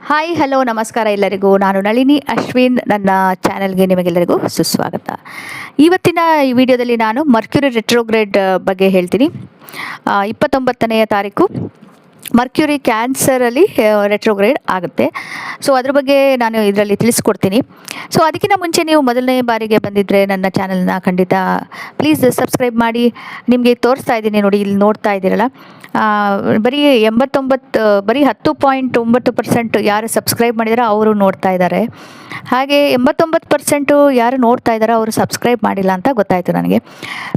Hi hello ನಮಸ್ಕಾರ ಎಲ್ಲರಿಗೂ. ನಾನು ನಳಿನಿ ಅಶ್ವಿನ್. ನನ್ನ ಚಾನೆಲ್ಗೆ ನಿಮಗೆಲ್ಲರಿಗೂ ಸುಸ್ವಾಗತ. ಇವತ್ತಿನ ಈ ವಿಡಿಯೋದಲ್ಲಿ ನಾನು ಮರ್ಕ್ಯುರಿ ರೆಟ್ರೋಗ್ರೇಡ್ ಬಗ್ಗೆ ಹೇಳ್ತೀನಿ. 29ನೇ ತಾರೀಕು ಮರ್ಕ್ಯುರಿ ಕ್ಯಾನ್ಸರಲ್ಲಿ ರೆಟ್ರೋಗ್ರೇಡ್ ಆಗುತ್ತೆ. ಸೊ ಅದ್ರ ಬಗ್ಗೆ ನಾನು ಇದರಲ್ಲಿ ತಿಳಿಸ್ಕೊಡ್ತೀನಿ. ಸೊ ಅದಕ್ಕಿಂತ ಮುಂಚೆ ನೀವು ಮೊದಲನೇ ಬಾರಿಗೆ ಬಂದಿದ್ದರೆ ನನ್ನ ಚಾನಲ್ನ ಖಂಡಿತ ಪ್ಲೀಸ್ ಸಬ್ಸ್ಕ್ರೈಬ್ ಮಾಡಿ. ನಿಮಗೆ ತೋರಿಸ್ತಾ ಇದ್ದೀನಿ ನೋಡಿ, ಇಲ್ಲಿ ನೋಡ್ತಾ ಇದ್ದೀರಲ್ಲ, ಬರೀ 10.9% ಯಾರು ಸಬ್ಸ್ಕ್ರೈಬ್ ಮಾಡಿದಾರೋ ಅವರು ನೋಡ್ತಾ ಇದ್ದಾರೆ. ಹಾಗೆ 89% ಯಾರು ನೋಡ್ತಾ ಇದ್ದಾರೋ ಅವರು ಸಬ್ಸ್ಕ್ರೈಬ್ ಮಾಡಿಲ್ಲ ಅಂತ ಗೊತ್ತಾಯಿತು ನನಗೆ.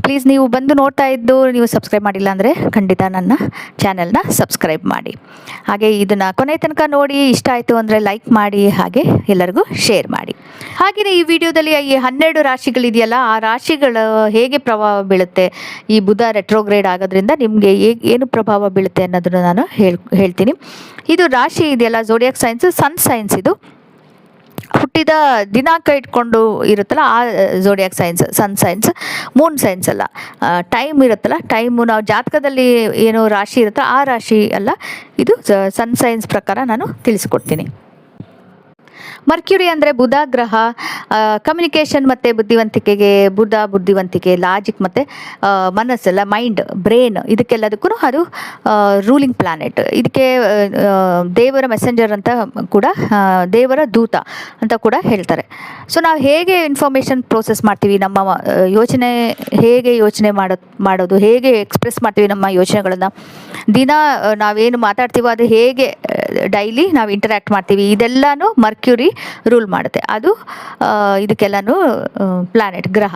ಪ್ಲೀಸ್ ನೀವು ಬಂದು ನೋಡ್ತಾ ಇದ್ದು ನೀವು ಸಬ್ಸ್ಕ್ರೈಬ್ ಮಾಡಿಲ್ಲ ಅಂದರೆ ಖಂಡಿತ ನನ್ನ ಚಾನೆಲ್ನ ಸಬ್ಸ್ಕ್ರೈಬ್ ಮಾಡಿ. ಹಾಗೆ ಇದನ್ನು ಕೊನೆ ತನಕ ನೋಡಿ, ಇಷ್ಟ ಆಯಿತು ಅಂದರೆ ಲೈಕ್ ಮಾಡಿ, ಹಾಗೆ ಎಲ್ಲರಿಗೂ ಶೇರ್ ಮಾಡಿ. ಹಾಗೆಯೇ ಈ ವಿಡಿಯೋದಲ್ಲಿ ಈ 12 ರಾಶಿಗಳಿದೆಯಲ್ಲ, ಆ ರಾಶಿಗಳು ಹೇಗೆ ಪ್ರಭಾವ ಬೀಳುತ್ತೆ ಈ ಬುಧ ರೆಟ್ರೋಗ್ರೇಡ್ ಆಗೋದ್ರಿಂದ, ನಿಮಗೆ ಏನು ಪ್ರಭಾವ ಬೀಳುತ್ತೆ ಅನ್ನೋದನ್ನು ನಾನು ಹೇಳ್ತೀನಿ. ಇದು ರಾಶಿ ಇದೆಯಲ್ಲ, ಝೋಡಿಯಾಕ್ ಸೈನ್ಸ್, ಸನ್ ಸೈನ್ಸ್. ಇದು ಹುಟ್ಟಿದ ದಿನಾಂಕ ಇಟ್ಕೊಂಡು ಇರುತ್ತಲ್ಲ, ಆ ಝೋಡಿಯಾಕ್ ಸೈನ್ಸ್, ಸನ್ ಸೈನ್ಸ್, ಮೂನ್ ಸೈನ್ಸ್ ಅಲ್ಲ. ಟೈಮ್ ಇರುತ್ತಲ್ಲ, ಟೈಮು ನಾವು ಜಾತಕದಲ್ಲಿ ಏನು ರಾಶಿ ಇರುತ್ತೋ ಆ ರಾಶಿ ಅಲ್ಲ, ಇದು ಸನ್ ಸೈನ್ಸ್ ಪ್ರಕಾರ ನಾನು ತಿಳಿಸ್ಕೊಡ್ತೀನಿ. ಮರ್ಕ್ಯುರಿ ಅಂದರೆ ಬುಧ ಗ್ರಹ. ಕಮ್ಯುನಿಕೇಷನ್ ಮತ್ತು ಬುದ್ಧಿವಂತಿಕೆಗೆ, ಬುದ್ಧಿವಂತಿಕೆ, ಲಾಜಿಕ್ ಮತ್ತು ಮನಸ್ಸೆಲ್ಲ, ಮೈಂಡ್, ಬ್ರೈನ್, ಇದಕ್ಕೆಲ್ಲದಕ್ಕೂ ಅದು ರೂಲಿಂಗ್ ಪ್ಲಾನೆಟ್. ಇದಕ್ಕೆ ದೇವರ ಮೆಸೆಂಜರ್ ಅಂತ ಕೂಡ, ದೇವರ ದೂತ ಅಂತ ಕೂಡ ಹೇಳ್ತಾರೆ. ಸೊ ನಾವು ಹೇಗೆ ಇನ್ಫಾರ್ಮೇಷನ್ ಪ್ರೋಸೆಸ್ ಮಾಡ್ತೀವಿ, ನಮ್ಮ ಯೋಚನೆ ಹೇಗೆ ಯೋಚನೆ ಮಾಡೋದು, ಹೇಗೆ ಎಕ್ಸ್ಪ್ರೆಸ್ ಮಾಡ್ತೀವಿ ನಮ್ಮ ಯೋಚನೆಗಳನ್ನು, ದಿನ ನಾವೇನು ಮಾತಾಡ್ತೀವೋ ಅದು ಹೇಗೆ ಡೈಲಿ ನಾವು ಇಂಟರ್ಯಾಕ್ಟ್ ಮಾಡ್ತೀವಿ, ಇದೆಲ್ಲನೂ ಮರ್ಕ್ಯುರಿ ರೂಲ್ ಮಾಡುತ್ತೆ. ಅದು ಇದಕ್ಕೆಲ್ಲನೂ ಪ್ಲಾನೆಟ್, ಗ್ರಹ.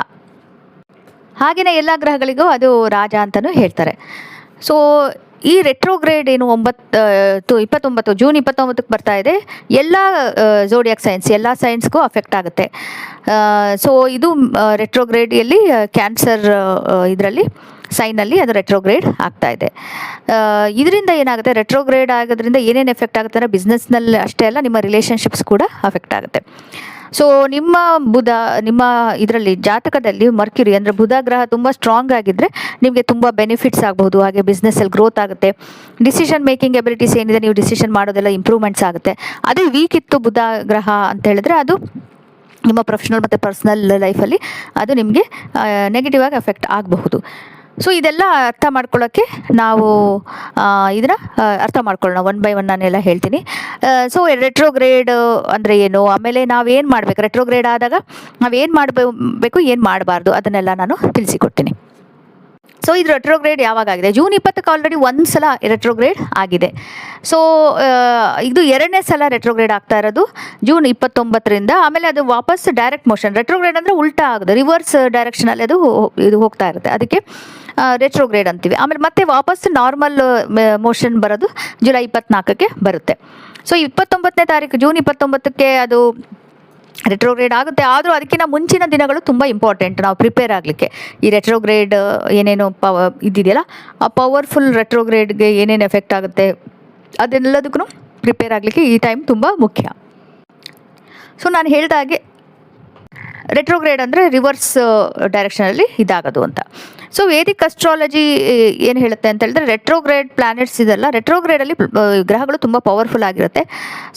ಹಾಗೆಯೇ ಎಲ್ಲ ಗ್ರಹಗಳಿಗೂ ಅದು ರಾಜ ಅಂತಲೂ ಹೇಳ್ತಾರೆ. ಸೊ ಈ ರೆಟ್ರೋಗ್ರೇಡ್ ಏನು 29 ಜೂನ್ 29ಕ್ಕೆ ಬರ್ತಾ ಇದೆ. ಎಲ್ಲ ಝೋಡಿಯಾಕ್ ಸೈನ್ಸ್, ಎಲ್ಲ ಸೈನ್ಸ್ಗೂ ಅಫೆಕ್ಟ್ ಆಗುತ್ತೆ. ಸೊ ಇದು ರೆಟ್ರೋಗ್ರೇಡಿಯಲ್ಲಿ ಕ್ಯಾನ್ಸರ್ ಇದರಲ್ಲಿ ಸೈನಲ್ಲಿ ಅದು ರೆಟ್ರೋಗ್ರೇಡ್ ಆಗ್ತಾ ಇದೆ. ಇದರಿಂದ ಏನಾಗುತ್ತೆ, ರೆಟ್ರೋಗ್ರೇಡ್ ಆಗೋದ್ರಿಂದ ಏನೇನು ಎಫೆಕ್ಟ್ ಆಗುತ್ತೆ ಅಂದರೆ, ಬಿಸ್ನೆಸ್ನಲ್ಲಿ ಅಷ್ಟೇ ಅಲ್ಲ, ನಿಮ್ಮ ರಿಲೇಷನ್ಶಿಪ್ಸ್ ಕೂಡ ಅಫೆಕ್ಟ್ ಆಗುತ್ತೆ. ಸೊ ನಿಮ್ಮ ನಿಮ್ಮ ಇದರಲ್ಲಿ ಜಾತಕದಲ್ಲಿ ಮರ್ಕ್ಯುರಿ ಅಂದರೆ ಬುಧ ಗ್ರಹ ತುಂಬ ಸ್ಟ್ರಾಂಗ್ ಆಗಿದ್ದರೆ ನಿಮಗೆ ತುಂಬ ಬೆನಿಫಿಟ್ಸ್ ಆಗಬಹುದು. ಹಾಗೆ ಬಿಸ್ನೆಸ್ಸಲ್ಲಿ ಗ್ರೋತ್ ಆಗುತ್ತೆ. ಡಿಸಿಷನ್ ಮೇಕಿಂಗ್ ಎಬಿಲಿಟೀಸ್ ಏನಿದೆ, ನೀವು ಡಿಸಿಷನ್ ಮಾಡೋದೆಲ್ಲ ಇಂಪ್ರೂವ್ಮೆಂಟ್ಸ್ ಆಗುತ್ತೆ. ಅದೇ ವೀಕ್ ಇತ್ತು ಬುಧ ಗ್ರಹ ಅಂತ ಹೇಳಿದ್ರೆ, ಅದು ನಿಮ್ಮ ಪ್ರೊಫೆಷನಲ್ ಮತ್ತು ಪರ್ಸ್ನಲ್ ಲೈಫಲ್ಲಿ ಅದು ನಿಮಗೆ ನೆಗೆಟಿವ್ ಆಗಿ ಅಫೆಕ್ಟ್ ಆಗಬಹುದು. ಸೊ ಇದೆಲ್ಲ ಅರ್ಥ ಮಾಡ್ಕೊಳ್ಳೋಕ್ಕೆ ನಾವು ಇದನ್ನು ಅರ್ಥ ಮಾಡ್ಕೊಳ್ಳೋಣ. 1 by 1 ನಾನೆಲ್ಲ ಹೇಳ್ತೀನಿ. ಸೊ ರೆಟ್ರೋಗ್ರೇಡ್ ಅಂದರೆ ಏನು, ಆಮೇಲೆ ನಾವೇನು ಮಾಡಬೇಕು, ರೆಟ್ರೋಗ್ರೇಡ್ ಆದಾಗ ನಾವೇನು ಮಾಡಬೇಕು, ಏನು ಮಾಡಬಾರ್ದು, ಅದನ್ನೆಲ್ಲ ನಾನು ತಿಳಿಸಿಕೊಡ್ತೀನಿ. ಸೊ ಇದು ರೆಟ್ರೋಗ್ರೇಡ್ ಯಾವಾಗ ಆಗಿದೆ? ಜೂನ್ 20ಕ್ಕೆ ಆಲ್ರೆಡಿ ಒಂದು ಸಲ ರೆಟ್ರೋಗ್ರೇಡ್ ಆಗಿದೆ. ಸೊ ಇದು 2ನೇ ಸಲ ರೆಟ್ರೋಗ್ರೇಡ್ ಆಗ್ತಾ ಇರೋದು ಜೂನ್ 29ರಿಂದ. ಆಮೇಲೆ ಅದು ವಾಪಸ್ ಡೈರೆಕ್ಟ್ ಮೋಷನ್. ರೆಟ್ರೋಗ್ರೇಡ್ ಅಂದರೆ ಉಲ್ಟಾ ಆಗೋದು, ರಿವರ್ಸ್ ಡೈರೆಕ್ಷನಲ್ಲಿ ಅದು ಇದು ಹೋಗ್ತಾ ಇರುತ್ತೆ, ಅದಕ್ಕೆ ರೆಟ್ರೋಗ್ರೇಡ್ ಅಂತೀವಿ. ಆಮೇಲೆ ಮತ್ತೆ ವಾಪಸ್ ನಾರ್ಮಲ್ ಮೋಷನ್ ಬರೋದು ಜುಲೈ 24ಕ್ಕೆ ಬರುತ್ತೆ. ಸೊ 29ನೇ ತಾರೀಕು ಜೂನ್ 29ಕ್ಕೆ ಅದು ರೆಟ್ರೋಗ್ರೇಡ್ ಆಗುತ್ತೆ. ಆದರೂ ಅದಕ್ಕಿಂತ ಮುಂಚಿನ ದಿನಗಳು ತುಂಬ ಇಂಪಾರ್ಟೆಂಟ್, ನಾವು ಪ್ರಿಪೇರ್ ಆಗಲಿಕ್ಕೆ. ಈ ರೆಟ್ರೋಗ್ರೇಡ್ ಏನೇನು ಇದ್ದಿದೆಯಲ್ಲ, ಆ ಪವರ್ಫುಲ್ ರೆಟ್ರೋಗ್ರೇಡ್ಗೆ ಏನೇನು ಎಫೆಕ್ಟ್ ಆಗುತ್ತೆ ಅದೆಲ್ಲದಕ್ಕೂ ಪ್ರಿಪೇರ್ ಆಗಲಿಕ್ಕೆ ಈ ಟೈಮ್ ತುಂಬ ಮುಖ್ಯ. ಸೊ ನಾನು ಹೇಳಿದ ಹಾಗೆ ರೆಟ್ರೋಗ್ರೇಡ್ ಅಂದರೆ ರಿವರ್ಸ್ ಡೈರೆಕ್ಷನಲ್ಲಿ ಇದಾಗೋದು ಅಂತ. ಸೊ ವೇದಿಕ್ ಅಸ್ಟ್ರಾಲಜಿ ಏನು ಹೇಳುತ್ತೆ ಅಂತ ಹೇಳಿದ್ರೆ, ರೆಟ್ರೋಗ್ರೇಡ್ ಪ್ಲಾನೆಟ್ಸ್ ಇದೆಲ್ಲ, ರೆಟ್ರೋಗ್ರೇಡಲ್ಲಿ ಗ್ರಹಗಳು ತುಂಬ ಪವರ್ಫುಲ್ ಆಗಿರುತ್ತೆ.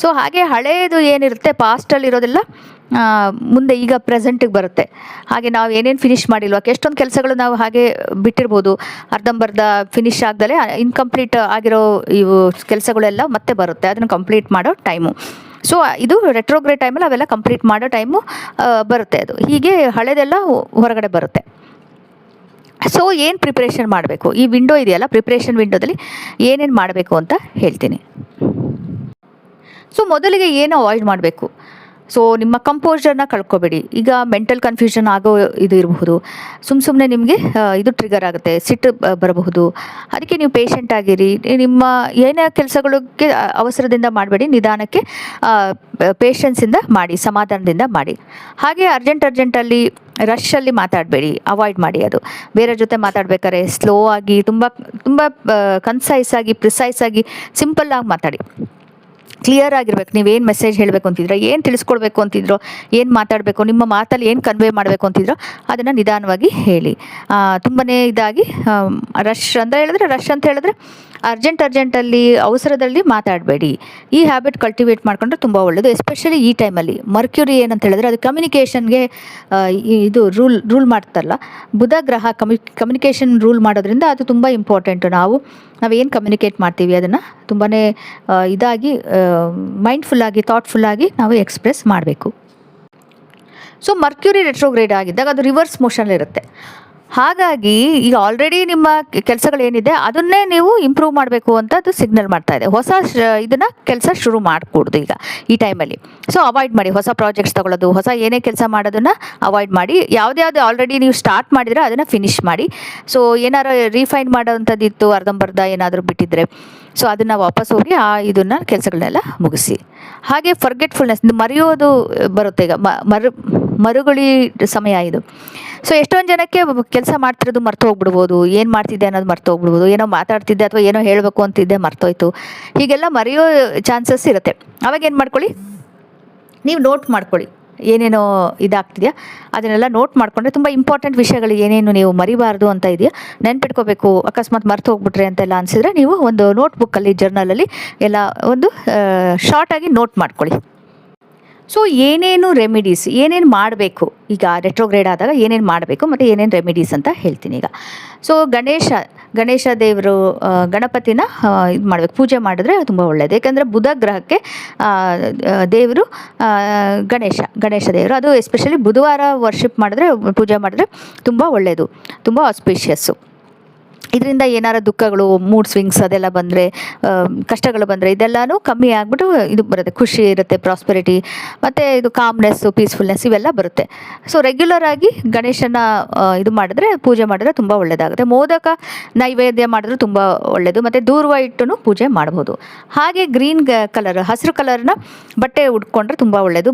ಸೊ ಹಾಗೆ ಹಳೆಯದು ಏನಿರುತ್ತೆ ಪಾಸ್ಟಲ್ಲಿ ಇರೋದೆಲ್ಲ ಮುಂದೆ ಈಗ ಪ್ರೆಸೆಂಟಿಗೆ ಬರುತ್ತೆ. ಹಾಗೆ ನಾವು ಏನೇನು ಫಿನಿಷ್ ಮಾಡಿಲ್ವ, ಎಷ್ಟೊಂದು ಕೆಲಸಗಳು ನಾವು ಹಾಗೆ ಬಿಟ್ಟಿರ್ಬೋದು, ಅರ್ಧಂಬರ್ಧ ಫಿನಿಷ್ ಆಗದಲ್ಲೇ ಇನ್ಕಂಪ್ಲೀಟ್ ಆಗಿರೋ ಇವು ಕೆಲಸಗಳೆಲ್ಲ ಮತ್ತೆ ಬರುತ್ತೆ, ಅದನ್ನು ಕಂಪ್ಲೀಟ್ ಮಾಡೋ ಟೈಮು. ಸೊ ಇದು ರೆಟ್ರೋಗ್ರೇಡ್ ಟೈಮಲ್ಲಿ ಅವೆಲ್ಲ ಕಂಪ್ಲೀಟ್ ಮಾಡೋ ಟೈಮು ಬರುತ್ತೆ. ಅದು ಹೀಗೆ ಹಳೆದೆಲ್ಲ ಹೊರಗಡೆ ಬರುತ್ತೆ. ಸೊ ಏನು ಪ್ರಿಪ್ರೇಷನ್ ಮಾಡಬೇಕು, ಈ ವಿಂಡೋ ಇದೆಯಲ್ಲ, ಪ್ರಿಪ್ರೇಷನ್ ವಿಂಡೋದಲ್ಲಿ ಏನೇನು ಮಾಡಬೇಕು ಅಂತ ಹೇಳ್ತೀನಿ. ಸೊ ಮೊದಲಿಗೆ ಏನು ಅವಾಯ್ಡ್ ಮಾಡಬೇಕು, ಸೊ ನಿಮ್ಮ ಕಂಪೋಸರ್ನ ಕಳ್ಕೊಬೇಡಿ. ಈಗ ಮೆಂಟಲ್ ಕನ್ಫ್ಯೂಷನ್ ಆಗೋ ಇದು ಇರಬಹುದು, ಸುಮ್ಮನೆ ನಿಮಗೆ ಇದು ಟ್ರಿಗರ್ ಆಗುತ್ತೆ, ಸಿಟ್ಟು ಬರಬಹುದು. ಅದಕ್ಕೆ ನೀವು ಪೇಷಂಟ್ ಆಗಿರಿ. ನಿಮ್ಮ ಏನೇ ಕೆಲಸಗಳಿಗೆ ಅವಸರದಿಂದ ಮಾಡಬೇಡಿ, ನಿಧಾನಕ್ಕೆ ಪೇಷನ್ಸಿಂದ ಮಾಡಿ, ಸಮಾಧಾನದಿಂದ ಮಾಡಿ. ಹಾಗೆ ಅರ್ಜೆಂಟಲ್ಲಿ ರಶಲ್ಲಿ ಮಾತಾಡಬೇಡಿ, ಅವಾಯ್ಡ್ ಮಾಡಿ. ಅದು ಬೇರೆ ಜೊತೆ ಮಾತಾಡಬೇಕಾದ್ರೆ ಸ್ಲೋ ಆಗಿ, ತುಂಬ ಕನ್ಸೈಸ್ ಆಗಿ, ಪ್ರಿಸೈಸ್ ಆಗಿ, ಸಿಂಪಲ್ಲಾಗಿ ಮಾತಾಡಿ. ಕ್ಲಿಯರ್ ಆಗಿರ್ಬೇಕು. ನೀವೇನು ಮೆಸೇಜ್ ಹೇಳಬೇಕು ಅಂತಿದ್ರೋ, ಏನು ತಿಳಿಸ್ಕೊಡ್ಬೇಕು ಅಂತಿದ್ರೋ, ಏನು ಮಾತಾಡಬೇಕು, ನಿಮ್ಮ ಮಾತಲ್ಲಿ ಏನು ಕನ್ವೆ ಮಾಡಬೇಕು ಅಂತಿದ್ರೋ ಅದನ್ನು ನಿಧಾನವಾಗಿ ಹೇಳಿ. ತುಂಬಾ ಇದಾಗಿ ರಶ್ ಅಂತ ಹೇಳಿದ್ರೆ ಅರ್ಜೆಂಟಲ್ಲಿ ಅವಸರದಲ್ಲಿ ಮಾತಾಡಬೇಡಿ. ಈ ಹ್ಯಾಬಿಟ್ ಕಲ್ಟಿವೇಟ್ ಮಾಡ್ಕೊಂಡ್ರೆ ತುಂಬ ಒಳ್ಳೆಯದು. ಎಸ್ಪೆಷಲಿ ಈ ಟೈಮಲ್ಲಿ ಮರ್ಕ್ಯುರಿ ಏನಂತ ಹೇಳಿದ್ರೆ ಅದು ಕಮ್ಯುನಿಕೇಷನ್ಗೆ ಇದು ರೂಲ್ ಮಾಡ್ತಾರಲ್ಲ, ಬುಧ ಗ್ರಹ ಕಮ್ಯುನಿಕೇಷನ್ ರೂಲ್ ಮಾಡೋದ್ರಿಂದ ಅದು ತುಂಬ ಇಂಪಾರ್ಟೆಂಟು. ನಾವೇನು ಕಮ್ಯುನಿಕೇಟ್ ಮಾಡ್ತೀವಿ ಅದನ್ನು ತುಂಬಾ ಇದಾಗಿ ಮೈಂಡ್ಫುಲ್ಲಾಗಿ ಥಾಟ್ಫುಲ್ಲಾಗಿ ನಾವು ಎಕ್ಸ್ಪ್ರೆಸ್ ಮಾಡಬೇಕು. ಸೊ ಮರ್ಕ್ಯುರಿ ರೆಟ್ರೋಗ್ರೇಡ್ ಆಗಿದ್ದಾಗ ಅದು ರಿವರ್ಸ್ ಮೋಷನಲ್ಲಿರುತ್ತೆ. ಹಾಗಾಗಿ ಈಗ ಆಲ್ರೆಡಿ ನಿಮ್ಮ ಕೆಲಸಗಳೇನಿದೆ ಅದನ್ನೇ ನೀವು ಇಂಪ್ರೂವ್ ಮಾಡಬೇಕು ಅಂತ ಅದು ಸಿಗ್ನಲ್ ಮಾಡ್ತಾ ಇದೆ. ಇದನ್ನು ಕೆಲಸ ಶುರು ಮಾಡಕೂಡ್ದು ಈಗ ಈ ಟೈಮಲ್ಲಿ. ಸೊ ಅವಾಯ್ಡ್ ಮಾಡಿ, ಹೊಸ ಪ್ರಾಜೆಕ್ಟ್ಸ್ ತೊಗೊಳ್ಳೋದು, ಹೊಸ ಏನೇ ಕೆಲಸ ಮಾಡೋದನ್ನು ಅವಾಯ್ಡ್ ಮಾಡಿ. ಯಾವುದ್ಯಾವುದು ಆಲ್ರೆಡಿ ನೀವು ಸ್ಟಾರ್ಟ್ ಮಾಡಿದರೆ ಅದನ್ನು ಫಿನಿಷ್ ಮಾಡಿ. ಸೊ ಏನಾರು ರೀಫೈನ್ ಮಾಡೋವಂಥದ್ದಿತ್ತು, ಅರ್ಧಂಬರ್ಧ ಏನಾದರೂ ಬಿಟ್ಟಿದ್ರೆ ಸೊ ಅದನ್ನು ವಾಪಸ್ ಹೋಗಿ ಇದನ್ನು ಕೆಲಸಗಳನ್ನೆಲ್ಲ ಮುಗಿಸಿ. ಹಾಗೆ ಫರ್ಗೆಟ್ಫುಲ್ನೆಸ್, ಮರೆಯೋದು ಬರುತ್ತೆ ಈಗ, ಮರುಗುಳಿ ಸಮಯ ಇದು. ಸೊ ಎಷ್ಟೊಂದು ಜನಕ್ಕೆ ಕೆಲಸ ಮಾಡ್ತಿರೋದು ಮರ್ತು ಹೋಗ್ಬಿಡ್ಬೋದು, ಏನು ಮಾಡ್ತಿದ್ದೆ ಅನ್ನೋದು ಮರ್ತು ಹೋಗ್ಬಿಡ್ಬೋದು, ಏನೋ ಮಾತಾಡ್ತಿದ್ದೆ ಅಥವಾ ಏನೋ ಹೇಳಬೇಕು ಅಂತಿದ್ದೆ ಮರ್ತೋಯ್ತು, ಹೀಗೆಲ್ಲ ಮರೆಯೋ ಚಾನ್ಸಸ್ ಇರುತ್ತೆ. ಅವಾಗ ಏನು ಮಾಡ್ಕೊಳ್ಳಿ, ನೀವು ನೋಟ್ ಮಾಡ್ಕೊಳ್ಳಿ ಏನೇನೋ ಇದಾಗ್ತಿದೆಯಾ ಅದನ್ನೆಲ್ಲ ನೋಟ್ ಮಾಡಿಕೊಂಡ್ರೆ ತುಂಬ ಇಂಪಾರ್ಟೆಂಟ್ ವಿಷಯಗಳು ಏನೇನು ನೀವು ಮರಿಬಾರ್ದು ಅಂತ ಇದೆಯಾ ನೆನ್ಪಿಟ್ಕೋಬೇಕು. ಅಕಸ್ಮಾತ್ ಮರ್ತು ಹೋಗ್ಬಿಟ್ರೆ ಅಂತೆಲ್ಲ ಅನಿಸಿದ್ರೆ ನೀವು ಒಂದು ನೋಟ್ಬುಕ್ಕಲ್ಲಿ, ಜರ್ನಲಲ್ಲಿ ಎಲ್ಲ ಒಂದು ಶಾರ್ಟಾಗಿ ನೋಟ್ ಮಾಡ್ಕೊಳ್ಳಿ. ಸೊ ಏನೇನು ರೆಮಿಡೀಸ್, ಏನೇನು ಮಾಡಬೇಕು ಈಗ ರೆಟ್ರೋಗ್ರೇಡ್ ಆದಾಗ ಏನೇನು ಮಾಡಬೇಕು ಮತ್ತು ಏನೇನು ರೆಮಿಡೀಸ್ ಅಂತ ಹೇಳ್ತೀನಿ ಈಗ. ಸೊ ಗಣೇಶ ದೇವರು, ಗಣಪತಿನ ಇದು ಮಾಡಬೇಕು, ಪೂಜೆ ಮಾಡಿದ್ರೆ ತುಂಬ ಒಳ್ಳೆಯದು. ಯಾಕಂದರೆ ಬುಧ ಗ್ರಹಕ್ಕೆ ದೇವರು ಗಣೇಶ ದೇವರು, ಅದು ಎಸ್ಪೆಷಲಿ ಬುಧವಾರ ವರ್ಷಿಪ್ ಮಾಡಿದ್ರೆ, ಪೂಜೆ ಮಾಡಿದ್ರೆ ತುಂಬ ಒಳ್ಳೆಯದು, ತುಂಬ ಆಸ್ಪಿಷಿಯಸ್ಸು. ಇದರಿಂದ ಏನಾರ ದುಃಖಗಳು, ಮೂಡ್ ಸ್ವಿಂಗ್ಸ್ ಅದೆಲ್ಲ ಬಂದರೆ, ಕಷ್ಟಗಳು ಬಂದರೆ ಇದೆಲ್ಲನೂ ಕಮ್ಮಿ ಆಗಿಬಿಟ್ಟು ಇದು ಬರುತ್ತೆ, ಖುಷಿ ಇರುತ್ತೆ, ಪ್ರಾಸ್ಪೆರಿಟಿ ಮತ್ತು ಇದು ಕಾಮ್ನೆಸ್ಸು, ಪೀಸ್ಫುಲ್ನೆಸ್ ಇವೆಲ್ಲ ಬರುತ್ತೆ. ಸೊ ರೆಗ್ಯುಲರ್ ಆಗಿ ಗಣೇಶನ ಇದು ಮಾಡಿದ್ರೆ, ಪೂಜೆ ಮಾಡಿದ್ರೆ ತುಂಬ ಒಳ್ಳೆಯದಾಗುತ್ತೆ. ಮೋದಕ ನೈವೇದ್ಯ ಮಾಡಿದ್ರೂ ತುಂಬ ಒಳ್ಳೆಯದು. ಮತ್ತು ದೂರ್ವ ಇಟ್ಟು ಪೂಜೆ ಮಾಡ್ಬೋದು. ಹಾಗೆ ಗ್ರೀನ್ ಕಲರ್, ಹಸಿರು ಕಲರ್ನ ಬಟ್ಟೆ ಉಟ್ಕೊಂಡ್ರೆ ತುಂಬ ಒಳ್ಳೆಯದು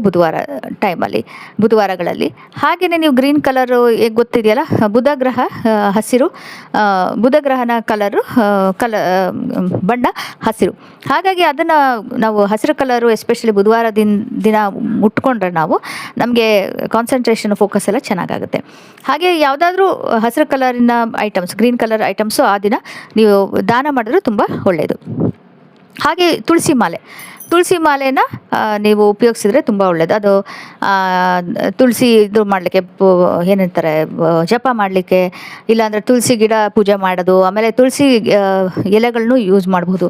ಬುಧವಾರಗಳಲ್ಲಿ. ಹಾಗೆಯೇ ನೀವು ಗ್ರೀನ್ ಕಲರು ಗೊತ್ತಿದೆಯಲ್ಲ, ಬುಧ ಗ್ರಹನ ಬಣ್ಣ ಹಸಿರು. ಹಾಗಾಗಿ ಅದನ್ನು ನಾವು ಹಸಿರು ಕಲರು ಎಸ್ಪೆಷಲಿ ಬುಧವಾರ ದಿನ ಮುಟ್ಕೊಂಡ್ರೆ ನಮಗೆ ಕಾನ್ಸಂಟ್ರೇಷನ್, ಫೋಕಸ್ ಎಲ್ಲ ಚೆನ್ನಾಗಾಗುತ್ತೆ. ಹಾಗೆ ಯಾವುದಾದ್ರೂ ಹಸಿರು ಕಲರಿನ ಐಟಮ್ಸ್, ಗ್ರೀನ್ ಕಲರ್ ಐಟಮ್ಸು ಆ ದಿನ ನೀವು ದಾನ ಮಾಡಿದ್ರೆ ತುಂಬ ಒಳ್ಳೆಯದು. ಹಾಗೆ ತುಳಸಿ ಮಾಲೆನ ನೀವು ಉಪಯೋಗಿಸಿದ್ರೆ ತುಂಬ ಒಳ್ಳೆಯದು. ಅದು ತುಳಸಿ ಇದು ಮಾಡಲಿಕ್ಕೆ, ಏನಂತಾರೆ, ಜಪ ಮಾಡಲಿಕ್ಕೆ, ಇಲ್ಲಾಂದರೆ ತುಳಸಿ ಗಿಡ ಪೂಜೆ ಮಾಡೋದು, ಆಮೇಲೆ ತುಳಸಿ ಎಲೆಗಳನ್ನು ಯೂಸ್ ಮಾಡ್ಬೋದು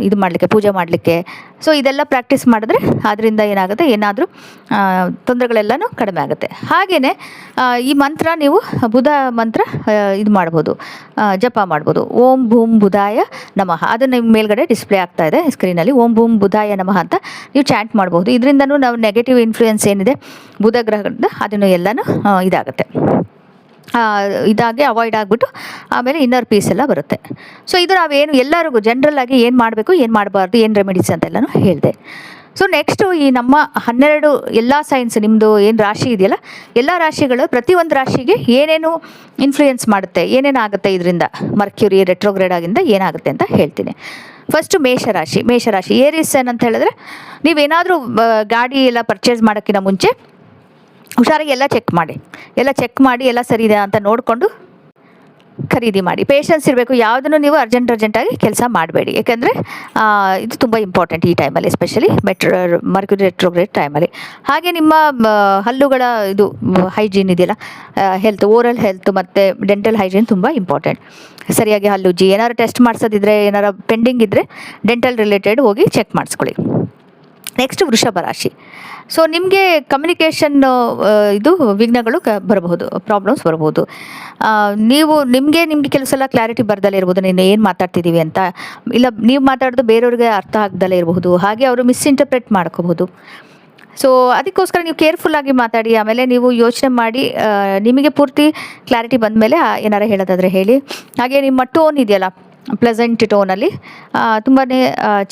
ಇದು ಮಾಡಲಿಕ್ಕೆ, ಪೂಜೆ ಮಾಡಲಿಕ್ಕೆ. ಸೊ ಇದೆಲ್ಲ ಪ್ರಾಕ್ಟೀಸ್ ಮಾಡಿದ್ರೆ ಅದರಿಂದ ಏನಾದರೂ ತೊಂದರೆಗಳೆಲ್ಲನೂ ಕಡಿಮೆ ಆಗುತ್ತೆ. ಹಾಗೆಯೇ ಈ ಮಂತ್ರ ನೀವು ಬುಧ ಮಂತ್ರ ಇದು ಮಾಡ್ಬೋದು, ಜಪ ಮಾಡ್ಬೋದು. ಓಂ ಭೂಮ್ ಬುಧಾಯ ನಮಃ, ಅದು ನಿಮ್ಮ ಮೇಲ್ಗಡೆ ಡಿಸ್ಪ್ಲೇ ಆಗ್ತಾ ಇದೆ ಸ್ಕ್ರೀನಲ್ಲಿ. ಓಂ ಭೂಮ್ ಬುಧಾಯ ನಮಃ ಅಂತ ನೀವು ಚಾಂಟ್ ಮಾಡ್ಬೋದು. ಇದರಿಂದನೂ ನಾವು ನೆಗೆಟಿವ್ ಇನ್ಫ್ಲೂಯೆನ್ಸ್ ಏನಿದೆ ಬುಧ ಗ್ರಹದಿಂದ ಅದನ್ನು ಎಲ್ಲನೂ ಇದಾಗಿ ಅವಾಯ್ಡ್ ಆಗಿಬಿಟ್ಟು ಆಮೇಲೆ ಇನ್ನರ್ ಪೀಸ್ ಎಲ್ಲ ಬರುತ್ತೆ. ಸೊ ಇದು ನಾವೇನು ಎಲ್ಲರಿಗೂ ಜನರಲ್ ಆಗಿ ಏನು ಮಾಡಬೇಕು, ಏನು ಮಾಡಬಾರ್ದು, ಏನು ರೆಮಿಡೀಸ್ ಅಂತೆಲ್ಲನೂ ಹೇಳಿದೆ. ಸೊ ನೆಕ್ಸ್ಟು ಈ ನಮ್ಮ 12 ಎಲ್ಲ ಸೈನ್ಸ್, ನಿಮ್ಮದು ಏನು ರಾಶಿ ಇದೆಯಲ್ಲ, ಎಲ್ಲ ರಾಶಿಗಳು ಪ್ರತಿಯೊಂದು ರಾಶಿಗೆ ಏನೇನು ಇನ್ಫ್ಲೂಯೆನ್ಸ್ ಮಾಡುತ್ತೆ, ಏನೇನಾಗುತ್ತೆ ಇದರಿಂದ, ಮರ್ಕ್ಯುರಿ ರೆಟ್ರೋಗ್ರೇಡ್ ಆಗಿಂದ ಏನಾಗುತ್ತೆ ಅಂತ ಹೇಳ್ತೀನಿ. ಫಸ್ಟು ಮೇಷರಾಶಿ ಏರಿಸ್ ಏನಂತ ಹೇಳಿದ್ರೆ, ನೀವೇನಾದರೂ ಗಾಡಿ ಎಲ್ಲ ಪರ್ಚೇಸ್ ಮಾಡೋಕ್ಕಿಂತ ಮುಂಚೆ ಹುಷಾರಾಗಿ ಎಲ್ಲ ಚೆಕ್ ಮಾಡಿ ಎಲ್ಲ ಸರಿ ಇದೆ ಅಂತ ನೋಡಿಕೊಂಡು ಖರೀದಿ ಮಾಡಿ. ಪೇಷನ್ಸ್ ಇರಬೇಕು. ಯಾವುದನ್ನು ನೀವು ಅರ್ಜೆಂಟಾಗಿ ಕೆಲಸ ಮಾಡಬೇಡಿ. ಯಾಕೆಂದರೆ ಇದು ತುಂಬ ಇಂಪಾರ್ಟೆಂಟ್ ಈ ಟೈಮಲ್ಲಿ, ಎಸ್ಪೆಷಲಿ ಮರ್ಕ್ಯುರಿ ರೆಟ್ರೋಗ್ರೇಡ್ ಟೈಮಲ್ಲಿ. ಹಾಗೆ ನಿಮ್ಮ ಹಲ್ಲುಗಳ ಇದು ಹೈಜೀನ್ ಇದೆಯಲ್ಲ, ಓರಲ್ ಹೆಲ್ತ್ ಮತ್ತು ಡೆಂಟಲ್ ಹೈಜೀನ್ ತುಂಬ ಇಂಪಾರ್ಟೆಂಟ್. ಸರಿಯಾಗಿ ಹಲ್ಲುಜ್ಜಿ, ಏನಾದ್ರು ಟೆಸ್ಟ್ ಮಾಡಿಸೋದಿದ್ರೆ, ಏನಾರು ಪೆಂಡಿಂಗ್ ಇದ್ದರೆ ಡೆಂಟಲ್ ರಿಲೇಟೆಡ್ ಹೋಗಿ ಚೆಕ್ ಮಾಡಿಸ್ಕೊಳ್ಳಿ. ನೆಕ್ಸ್ಟ್ ವೃಷಭ ರಾಶಿ. ಸೊ ನಿಮಗೆ ಕಮ್ಯುನಿಕೇಷನ್ ಇದು ವಿಘ್ನಗಳು ಪ್ರಾಬ್ಲಮ್ಸ್ ಬರಬಹುದು. ನಿಮಗೆ ಕೆಲವು ಸಲ ಕ್ಲಾರಿಟಿ ಬರ್ದಲ್ಲೇ ಇರ್ಬೋದು, ನೀನು ಏನು ಮಾತಾಡ್ತಿದ್ದೀವಿ ಅಂತ, ಇಲ್ಲ ನೀವು ಮಾತಾಡೋದು ಬೇರೆಯವ್ರಿಗೆ ಅರ್ಥ ಆಗ್ದಲ್ಲೇ ಇರಬಹುದು. ಹಾಗೆ ಅವರು ಮಿಸ್ಇಂಟರ್ಪ್ರೆಟ್ ಮಾಡ್ಕೋಬಹುದು. ಸೊ ಅದಕ್ಕೋಸ್ಕರ ನೀವು ಕೇರ್ಫುಲ್ಲಾಗಿ ಮಾತಾಡಿ. ಆಮೇಲೆ ನೀವು ಯೋಚನೆ ಮಾಡಿ, ನಿಮಗೆ ಪೂರ್ತಿ ಕ್ಲಾರಿಟಿ ಬಂದ ಮೇಲೆ ಏನಾರು ಹೇಳೋದಾದರೆ ಹೇಳಿ. ಹಾಗೆ ನಿಮ್ಮ ಟೋನ್ ಇದೆಯಲ್ಲ, ಪ್ಲೆಸೆಂಟ್ ಟೋನಲ್ಲಿ, ತುಂಬಾ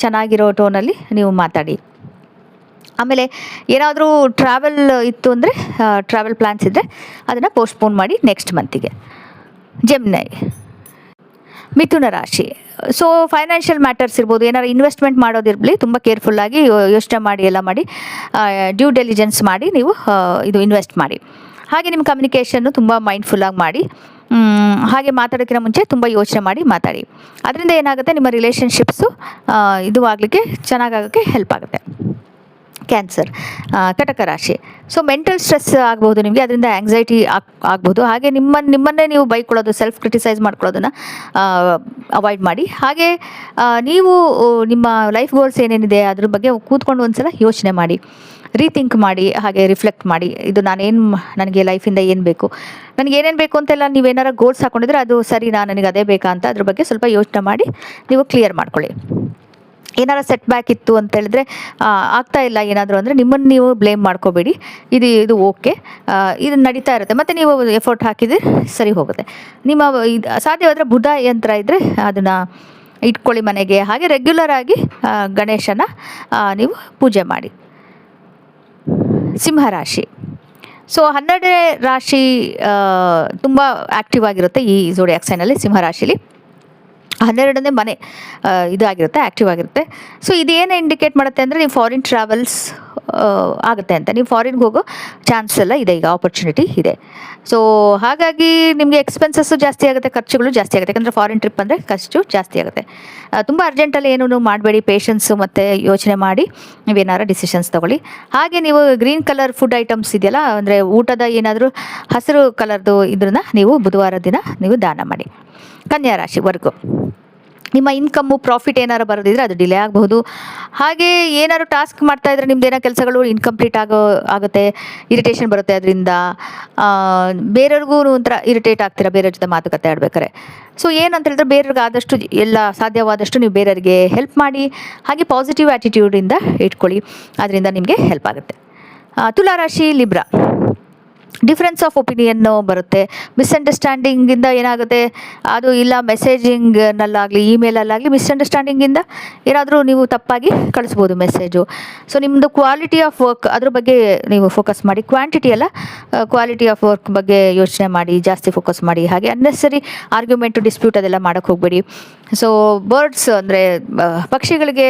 ಚೆನ್ನಾಗಿರೋ ಟೋನಲ್ಲಿ ನೀವು ಮಾತಾಡಿ. ಆಮೇಲೆ ಏನಾದರೂ ಟ್ರಾವೆಲ್ ಇತ್ತು ಅಂದರೆ, ಟ್ರಾವೆಲ್ ಪ್ಲ್ಯಾನ್ಸ್ ಇದ್ದರೆ ಅದನ್ನು ಪೋಸ್ಟ್ಪೋನ್ ಮಾಡಿ ನೆಕ್ಸ್ಟ್ ಮಂತಿಗೆ. ಜೆಮಿನಿ, ಮಿಥುನ ರಾಶಿ. ಸೊ ಫೈನಾನ್ಷಿಯಲ್ ಮ್ಯಾಟರ್ಸ್ ಇರ್ಬೋದು, ಏನಾದ್ರು ಇನ್ವೆಸ್ಟ್ಮೆಂಟ್ ಮಾಡೋದಿರಲಿ, ತುಂಬ ಕೇರ್ಫುಲ್ಲಾಗಿ ಯೋಚನೆ ಮಾಡಿ ಎಲ್ಲ ಮಾಡಿ, ಡ್ಯೂ ಡೆಲಿಜೆನ್ಸ್ ಮಾಡಿ ನೀವು ಇದು ಇನ್ವೆಸ್ಟ್ ಮಾಡಿ. ಹಾಗೆ ನಿಮ್ಮ ಕಮ್ಯುನಿಕೇಷನ್ನು ತುಂಬ ಮೈಂಡ್ಫುಲ್ಲಾಗಿ ಮಾಡಿ. ಹಾಗೆ ಮಾತಾಡೋಕ್ಕಿಂತ ಮುಂಚೆ ತುಂಬ ಯೋಚನೆ ಮಾಡಿ ಮಾತಾಡಿ. ಅದರಿಂದ ಏನಾಗುತ್ತೆ, ನಿಮ್ಮ ರಿಲೇಷನ್ಶಿಪ್ಸು ಇದು ಆಗಲಿಕ್ಕೆ ಚೆನ್ನಾಗಾಗೋಕ್ಕೆ ಹೆಲ್ಪ್ ಆಗುತ್ತೆ. ಕ್ಯಾನ್ಸರ್, ಕಟಕ ರಾಶಿ. ಸೊ ಮೆಂಟಲ್ ಸ್ಟ್ರೆಸ್ ಆಗ್ಬೋದು ನಿಮಗೆ, ಅದರಿಂದ ಆ್ಯಂಗ್ಸೈಟಿ ಆಗ್ಬೋದು. ಹಾಗೆ ನಿಮ್ಮನ್ನೇ ನೀವು ಬೈಕೊಳ್ಳೋದು, ಸೆಲ್ಫ್ ಕ್ರಿಟಿಸೈಸ್ ಮಾಡ್ಕೊಳ್ಳೋದನ್ನು ಅವಾಯ್ಡ್ ಮಾಡಿ. ಹಾಗೆ ನೀವು ನಿಮ್ಮ ಲೈಫ್ ಗೋಲ್ಸ್ ಏನೇನಿದೆ ಅದ್ರ ಬಗ್ಗೆ ಕೂತ್ಕೊಂಡು ಒಂದ್ಸಲ ಯೋಚನೆ ಮಾಡಿ, ರೀಥಿಂಕ್ ಮಾಡಿ, ಹಾಗೆ ರಿಫ್ಲೆಕ್ಟ್ ಮಾಡಿ. ಇದು ನನಗೆ ಲೈಫಿಂದ ಏನು ಬೇಕು, ನನಗೆ ಏನೇನು ಬೇಕು ಅಂತೆಲ್ಲ ನೀವೇನಾರು ಗೋಲ್ಸ್ ಹಾಕ್ಕೊಂಡಿದ್ರೆ ಅದು ಸರಿನಾ, ನನಗೆ ಅದೇ ಬೇಕಾ ಅಂತ ಅದ್ರ ಬಗ್ಗೆ ಸ್ವಲ್ಪ ಯೋಚನೆ ಮಾಡಿ ನೀವು ಕ್ಲಿಯರ್ ಮಾಡ್ಕೊಳ್ಳಿ. ಏನಾರು ಸೆಟ್ ಬ್ಯಾಕ್ ಇತ್ತು ಅಂತ ಹೇಳಿದ್ರೆ, ಆಗ್ತಾ ಇಲ್ಲ ಏನಾದರೂ ಅಂದರೆ ನಿಮ್ಮನ್ನು ನೀವು ಬ್ಲೇಮ್ ಮಾಡ್ಕೋಬೇಡಿ. ಇದು ಓಕೆ, ಇದು ನಡೀತಾ ಇರುತ್ತೆ, ಮತ್ತು ನೀವು ಎಫರ್ಟ್ ಹಾಕಿದರೆ ಸರಿ ಹೋಗುತ್ತೆ. ನಿಮ್ಮ ಸಾಧ್ಯವಾದರೆ ಬುಧ ಯಂತ್ರ ಇದ್ದರೆ ಅದನ್ನು ಇಟ್ಕೊಳ್ಳಿ ಮನೆಗೆ. ಹಾಗೆ ರೆಗ್ಯುಲರ್ ಆಗಿ ಗಣೇಶನ ನೀವು ಪೂಜೆ ಮಾಡಿ. ಸಿಂಹರಾಶಿ. ಸೊ 12ನೇ ರಾಶಿ ತುಂಬ ಆ್ಯಕ್ಟಿವ್ ಆಗಿರುತ್ತೆ ಈ ಝೋಡಿಯಾಕ್ ಸೈನಲ್ಲಿ. ಸಿಂಹರಾಶಿಲಿ 12ನೇ ಮನೆ ಇದಾಗಿರುತ್ತೆ, ಆ್ಯಕ್ಟಿವ್ ಆಗಿರುತ್ತೆ. ಸೊ ಇದೇನು ಇಂಡಿಕೇಟ್ ಮಾಡುತ್ತೆ ಅಂದರೆ ನೀವು ಫಾರಿನ್ ಟ್ರಾವೆಲ್ಸ್ ಆಗುತ್ತೆ ಅಂತ. ನೀವು ಫಾರಿನ್ಗೆ ಹೋಗೋ ಚಾನ್ಸ್ ಎಲ್ಲ ಇದೆ, ಈಗ ಆಪರ್ಚುನಿಟಿ ಇದೆ. ಸೊ ಹಾಗಾಗಿ ನಿಮಗೆ ಎಕ್ಸ್ಪೆನ್ಸಸ್ಸು ಜಾಸ್ತಿ ಆಗುತ್ತೆ, ಖರ್ಚುಗಳು ಜಾಸ್ತಿ ಆಗುತ್ತೆ. ಯಾಕಂದರೆ ಫಾರಿನ್ ಟ್ರಿಪ್ ಅಂದರೆ ಖರ್ಚು ಜಾಸ್ತಿ ಆಗುತ್ತೆ. ತುಂಬ ಅರ್ಜೆಂಟಲ್ಲಿ ಏನೂ ಮಾಡಬೇಡಿ, ಪೇಷನ್ಸು ಮತ್ತು ಯೋಚನೆ ಮಾಡಿ ನೀವೇನಾರು ಡಿಸಿಷನ್ಸ್ ತೊಗೊಳ್ಳಿ. ಹಾಗೆ ನೀವು ಗ್ರೀನ್ ಕಲರ್ ಫುಡ್ ಐಟಮ್ಸ್ ಇದೆಯಲ್ಲ, ಅಂದರೆ ಊಟದ ಏನಾದರೂ ಹಸಿರು ಕಲರ್ದು ಇದನ್ನು ನೀವು ಬುಧವಾರ ದಿನ ನೀವು ದಾನ ಮಾಡಿ. ಕನ್ಯಾ ರಾಶಿವರೆಗೂ ನಿಮ್ಮ ಇನ್ಕಮ್ಮು ಪ್ರಾಫಿಟ್ ಏನಾರು ಬರೋದಿದ್ರೆ ಅದು ಡಿಲೇ ಆಗಬಹುದು. ಹಾಗೆ ಏನಾದ್ರು ಟಾಸ್ಕ್ ಮಾಡ್ತಾಯಿದ್ರೆ ನಿಮ್ದೇನೋ ಕೆಲಸಗಳು ಇನ್ಕಂಪ್ಲೀಟ್ ಆಗುತ್ತೆ, ಇರಿಟೇಷನ್ ಬರುತ್ತೆ. ಅದರಿಂದ ಬೇರೆಯವ್ರಿಗೂ ಒಂಥರ ಇರಿಟೇಟ್ ಆಗ್ತೀರಾ ಬೇರೆಯವ್ರ ಜೊತೆ ಮಾತುಕತೆ ಆಡ್ಬೇಕಾರೆ. ಸೊ ಏನಂತ ಹೇಳಿದ್ರೆ, ಬೇರೆಯವ್ರಿಗೆ ಆದಷ್ಟು ಎಲ್ಲ ಸಾಧ್ಯವಾದಷ್ಟು ನೀವು ಬೇರೆಯವ್ರಿಗೆ ಹೆಲ್ಪ್ ಮಾಡಿ. ಹಾಗೆ ಪಾಸಿಟಿವ್ ಆ್ಯಟಿಟ್ಯೂಡಿಂದ ಇಟ್ಕೊಳ್ಳಿ, ಅದರಿಂದ ನಿಮಗೆ ಹೆಲ್ಪ್ ಆಗುತ್ತೆ. ತುಲಾರಾಶಿ, ಲಿಬ್ರಾ. ಡಿಫ್ರೆನ್ಸ್ ಆಫ್ ಒಪಿನಿಯನ್ನು ಬರುತ್ತೆ. ಮಿಸ್ಅಂಡರ್ಸ್ಟ್ಯಾಂಡಿಂಗಿಂದ ಏನಾಗುತ್ತೆ, ಅದು ಇಲ್ಲ ಮೆಸೇಜಿಂಗ್ನಲ್ಲಾಗಲಿ ಇಮೇಲಲ್ಲಾಗಲಿ ಮಿಸ್ಅಂಡರ್ಸ್ಟ್ಯಾಂಡಿಂಗಿಂದ ಏನಾದರೂ ನೀವು ತಪ್ಪಾಗಿ ಕಳಿಸ್ಬೋದು ಮೆಸೇಜು. ಸೊ ನಿಮ್ಮದು ಕ್ವಾಲಿಟಿ ಆಫ್ ವರ್ಕ್ ಅದ್ರ ಬಗ್ಗೆ ನೀವು ಫೋಕಸ್ ಮಾಡಿ. ಕ್ವಾಂಟಿಟಿ ಅಲ್ಲ, ಕ್ವಾಲಿಟಿ ಆಫ್ ವರ್ಕ್ ಬಗ್ಗೆ ಯೋಚನೆ ಮಾಡಿ, ಜಾಸ್ತಿ ಫೋಕಸ್ ಮಾಡಿ. ಹಾಗೆ ಅನ್ನೆಸರಿ ಆರ್ಗ್ಯುಮೆಂಟು, ಡಿಸ್ಪ್ಯೂಟ್ ಅದೆಲ್ಲ ಮಾಡೋಕ್ಕೆ ಹೋಗಬೇಡಿ. ಸೊ ಬರ್ಡ್ಸ್ ಅಂದರೆ ಪಕ್ಷಿಗಳಿಗೆ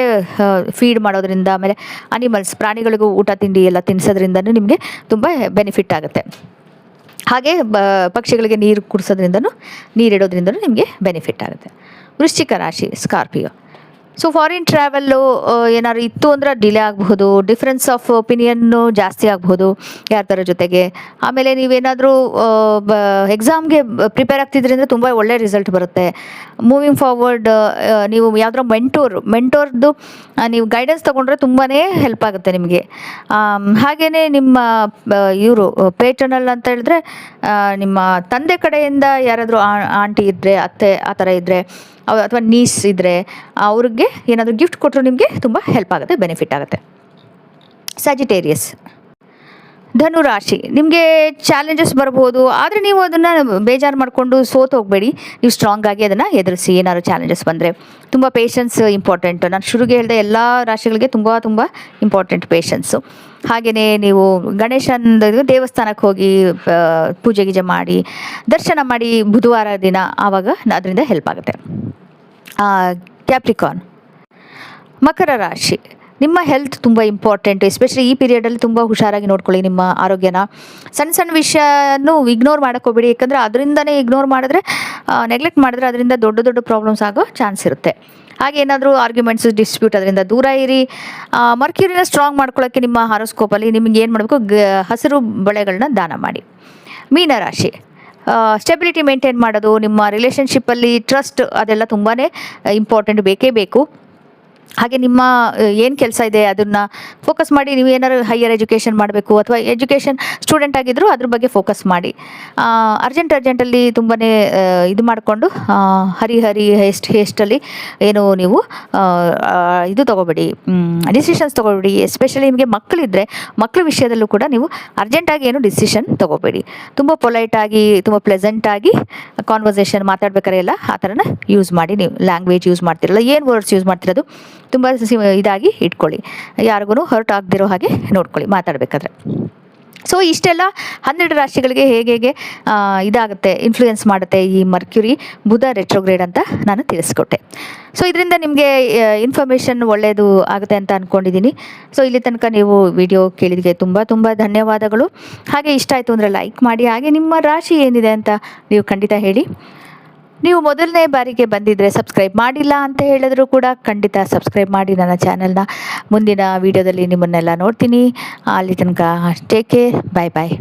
ಫೀಡ್ ಮಾಡೋದ್ರಿಂದ, ಆಮೇಲೆ ಅನಿಮಲ್ಸ್ ಪ್ರಾಣಿಗಳಿಗೂ ಊಟ ತಿಂಡಿ ಎಲ್ಲ ತಿನ್ನಿಸೋದ್ರಿಂದನೂ ನಿಮಗೆ ತುಂಬ ಬೆನಿಫಿಟ್ ಆಗುತ್ತೆ. ಹಾಗೆ ಪಕ್ಷಿಗಳಿಗೆ ನೀರು ಕುಡಿಸೋದ್ರಿಂದನೂ, ನೀರಿಡೋದ್ರಿಂದನೂ ನಿಮಗೆ ಬೆನಿಫಿಟ್ ಆಗುತ್ತೆ. ವೃಶ್ಚಿಕ ರಾಶಿ, ಸ್ಕಾರ್ಪಿಯೋ. ಸೊ ಫಾರಿನ್ ಟ್ರಾವೆಲ್ಲು ಏನಾದ್ರು ಇತ್ತು ಅಂದರೆ ಡಿಲೇ ಆಗಬಹುದು. ಡಿಫ್ರೆನ್ಸ್ ಆಫ್ ಒಪಿನಿಯನ್ನು ಜಾಸ್ತಿ ಆಗಬಹುದು ಯಾರ ಜೊತೆಗೆ. ಆಮೇಲೆ ನೀವೇನಾದರೂ ಎಕ್ಸಾಮ್ಗೆ ಪ್ರಿಪೇರ್ ಆಗ್ತಿದ್ರಿಂದ ತುಂಬ ಒಳ್ಳೆ ರಿಸಲ್ಟ್ ಬರುತ್ತೆ. ಮೂವಿಂಗ್ ಫಾರ್ವರ್ಡ್ ನೀವು ಯಾವುದೋ ಮೆಂಟೋರ್ದು ನೀವು ಗೈಡೆನ್ಸ್ ತೊಗೊಂಡ್ರೆ ತುಂಬಾ ಹೆಲ್ಪ್ ಆಗುತ್ತೆ ನಿಮಗೆ. ಹಾಗೆಯೇ ನಿಮ್ಮ ಇವರು ಪೇಟರ್ನಲ್ ಅಂತ ಹೇಳಿದ್ರೆ, ನಿಮ್ಮ ತಂದೆ ಕಡೆಯಿಂದ ಯಾರಾದರೂ ಆಂಟಿ ಇದ್ದರೆ, ಅತ್ತೆ ಆ ಥರ ಇದ್ದರೆ, ಅಥವಾ ನೀಸ್ ಇದ್ದರೆ ಅವ್ರಿಗೆ ಏನಾದರೂ ಗಿಫ್ಟ್ ಕೊಟ್ಟರು ನಿಮಗೆ ತುಂಬ ಹೆಲ್ಪ್ ಆಗುತ್ತೆ, ಬೆನಿಫಿಟ್ ಆಗುತ್ತೆ. ಸ್ಯಾಜಿಟೇರಿಯಸ್, ಧನುರಾಶಿ. ನಿಮಗೆ ಚಾಲೆಂಜಸ್ ಬರ್ಬೋದು, ಆದರೆ ನೀವು ಅದನ್ನು ಬೇಜಾರು ಮಾಡಿಕೊಂಡು ಸೋತು ಹೋಗಬೇಡಿ. ನೀವು ಸ್ಟ್ರಾಂಗ್ ಆಗಿ ಅದನ್ನು ಎದುರಿಸಿ. ಏನಾದ್ರು ಚಾಲೆಂಜಸ್ ಬಂದರೆ ತುಂಬ ಪೇಷನ್ಸ್ ಇಂಪಾರ್ಟೆಂಟ್. ನಾನು ಶುರುಗೆ ಹೇಳಿದೆ, ಎಲ್ಲ ರಾಶಿಗಳಿಗೆ ತುಂಬ ತುಂಬ ಇಂಪಾರ್ಟೆಂಟ್ ಪೇಷನ್ಸು. ಹಾಗೆಯೇ ನೀವು ಗಣೇಶನ ದೇವಸ್ಥಾನಕ್ಕೆ ಹೋಗಿ ಪೂಜೆ ಗೀಜೆ ಮಾಡಿ, ದರ್ಶನ ಮಾಡಿ ಬುಧವಾರ ದಿನ, ಆವಾಗ ಅದರಿಂದ ಹೆಲ್ಪ್ ಆಗುತ್ತೆ. ಕ್ಯಾಪ್ರಿಕಾನ್, ಮಕರ ರಾಶಿ. ನಿಮ್ಮ ಹೆಲ್ತ್ ತುಂಬ ಇಂಪಾರ್ಟೆಂಟ್. ಎಸ್ಪೆಷಲಿ ಈ ಪೀರಿಯಡಲ್ಲಿ ತುಂಬ ಹುಷಾರಾಗಿ ನೋಡ್ಕೊಳ್ಳಿ ನಿಮ್ಮ ಆರೋಗ್ಯನ. ಸಣ್ಣ ಸಣ್ಣ ವಿಷಯನೂ ಇಗ್ನೋರ್ ಮಾಡೋಕ್ಕೆ ಹೋಗಬೇಡಿ. ಯಾಕಂದರೆ ಅದರಿಂದನೇ ಇಗ್ನೋರ್ ಮಾಡಿದ್ರೆ, ನೆಗ್ಲೆಕ್ಟ್ ಮಾಡಿದ್ರೆ ಅದರಿಂದ ದೊಡ್ಡ ದೊಡ್ಡ ಪ್ರಾಬ್ಲಮ್ಸ್ ಆಗೋ ಚಾನ್ಸ್ ಇರುತ್ತೆ. ಹಾಗೆ ಏನಾದರೂ ಆರ್ಗ್ಯುಮೆಂಟ್ಸ್, ಡಿಸ್ಪ್ಯೂಟ್ ಅದರಿಂದ ದೂರ ಇರಿ. ಮರ್ಕ್ಯೂರಿನ ಸ್ಟ್ರಾಂಗ್ ಮಾಡ್ಕೊಳ್ಳೋಕ್ಕೆ ನಿಮ್ಮ ಹಾರೋಸ್ಕೋಪಲ್ಲಿ ನಿಮಗೆ ಏನು ಮಾಡಬೇಕು, ಹಸಿರು ಬಳೆಗಳನ್ನ ದಾನ ಮಾಡಿ. ಮೀನರಾಶಿ, ಸ್ಟೆಬಿಲಿಟಿ ಮೇಂಟೈನ್ ಮಾಡೋದು, ನಿಮ್ಮ ರಿಲೇಷನ್ಶಿಪ್ಪಲ್ಲಿ ಟ್ರಸ್ಟ್ ಅದೆಲ್ಲ ತುಂಬಾ ಇಂಪಾರ್ಟೆಂಟ್, ಬೇಕೇ ಬೇಕು. ಹಾಗೆ ನಿಮ್ಮ ಏನು ಕೆಲಸ ಇದೆ ಅದನ್ನು ಫೋಕಸ್ ಮಾಡಿ. ನೀವು ಏನಾದ್ರು ಹೈಯರ್ ಎಜುಕೇಷನ್ ಮಾಡಬೇಕು ಅಥವಾ ಎಜುಕೇಷನ್ ಸ್ಟೂಡೆಂಟ್ ಆಗಿದ್ದರೂ ಅದ್ರ ಬಗ್ಗೆ ಫೋಕಸ್ ಮಾಡಿ. ಅರ್ಜೆಂಟಲ್ಲಿ ತುಂಬಾ ಇದು ಮಾಡಿಕೊಂಡು ಹೇಸ್ಟಲ್ಲಿ ಏನು ನೀವು ಇದು ತೊಗೋಬೇಡಿ, ಡಿಸಿಷನ್ಸ್ ತೊಗೋಬೇಡಿ. ಎಸ್ಪೆಷಲಿ ನಿಮಗೆ ಮಕ್ಕಳಿದ್ದರೆ ಮಕ್ಕಳ ವಿಷಯದಲ್ಲೂ ಕೂಡ ನೀವು ಅರ್ಜೆಂಟಾಗಿ ಏನು ಡಿಸಿಷನ್ ತೊಗೋಬೇಡಿ. ತುಂಬ ಪೊಲೈಟಾಗಿ, ತುಂಬ ಪ್ಲೆಸೆಂಟಾಗಿ ಕಾನ್ವರ್ಸೇಷನ್ ಮಾತಾಡ್ಬೇಕಾರೆ ಎಲ್ಲ ಆ ಥರನ ಯೂಸ್ ಮಾಡಿ. ನೀವು ಲ್ಯಾಂಗ್ವೇಜ್ ಯೂಸ್ ಮಾಡ್ತಿರಲ್ಲ, ಏನು ವರ್ಡ್ಸ್ ಯೂಸ್ ಮಾಡ್ತಿರೋದು ತುಂಬ ಇದಾಗಿ ಇಟ್ಕೊಳ್ಳಿ. ಯಾರಿಗೂ ಹರ್ಟ್ ಆಗದಿರೋ ಹಾಗೆ ನೋಡ್ಕೊಳ್ಳಿ ಮಾತಾಡಬೇಕಾದ್ರೆ. ಸೊ ಇಷ್ಟೆಲ್ಲ 12 ರಾಶಿಗಳಿಗೆ ಹೇಗೆ ಹೇಗೆ ಇದಾಗುತ್ತೆ, ಇನ್ಫ್ಲೂಯೆನ್ಸ್ ಮಾಡುತ್ತೆ ಈ ಮರ್ಕ್ಯುರಿ ಬುಧ ರೆಟ್ರೋಗ್ರೇಡ್ ಅಂತ ನಾನು ತಿಳಿಸ್ಕೊಟ್ಟೆ. ಸೊ ಇದರಿಂದ ನಿಮಗೆ ಇನ್ಫಾರ್ಮೇಷನ್ ಒಳ್ಳೆಯದು ಆಗುತ್ತೆ ಅಂತ ಅಂದ್ಕೊಂಡಿದ್ದೀನಿ. ಸೊ ಇಲ್ಲಿ ತನಕ ನೀವು ವಿಡಿಯೋ ಕೇಳಿದಕ್ಕೆ ತುಂಬ ತುಂಬ ಧನ್ಯವಾದಗಳು. ಹಾಗೆ ಇಷ್ಟ ಆಯಿತು ಅಂದರೆ ಲೈಕ್ ಮಾಡಿ. ಹಾಗೆ ನಿಮ್ಮ ರಾಶಿ ಏನಿದೆ ಅಂತ ನೀವು ಖಂಡಿತ ಹೇಳಿ. ನೀವು ಮೊದಲನೇ ಬಾರಿಗೆ ಬಂದಿದ್ದರೆ ಸಬ್ಸ್ಕ್ರೈಬ್ ಮಾಡಿಲ್ಲ ಅಂತ ಹೇಳಿದ್ರು ಕೂಡ ಖಂಡಿತ ಸಬ್ಸ್ಕ್ರೈಬ್ ಮಾಡಿ ನನ್ನ ಚಾನಲ್ನ. ಮುಂದಿನ ವೀಡಿಯೋದಲ್ಲಿ ನಿಮ್ಮನ್ನೆಲ್ಲ ನೋಡ್ತೀನಿ. ಅಲ್ಲಿ ತನಕ ಟೇಕ್ ಕೇರ್, ಬಾಯ್ ಬಾಯ್.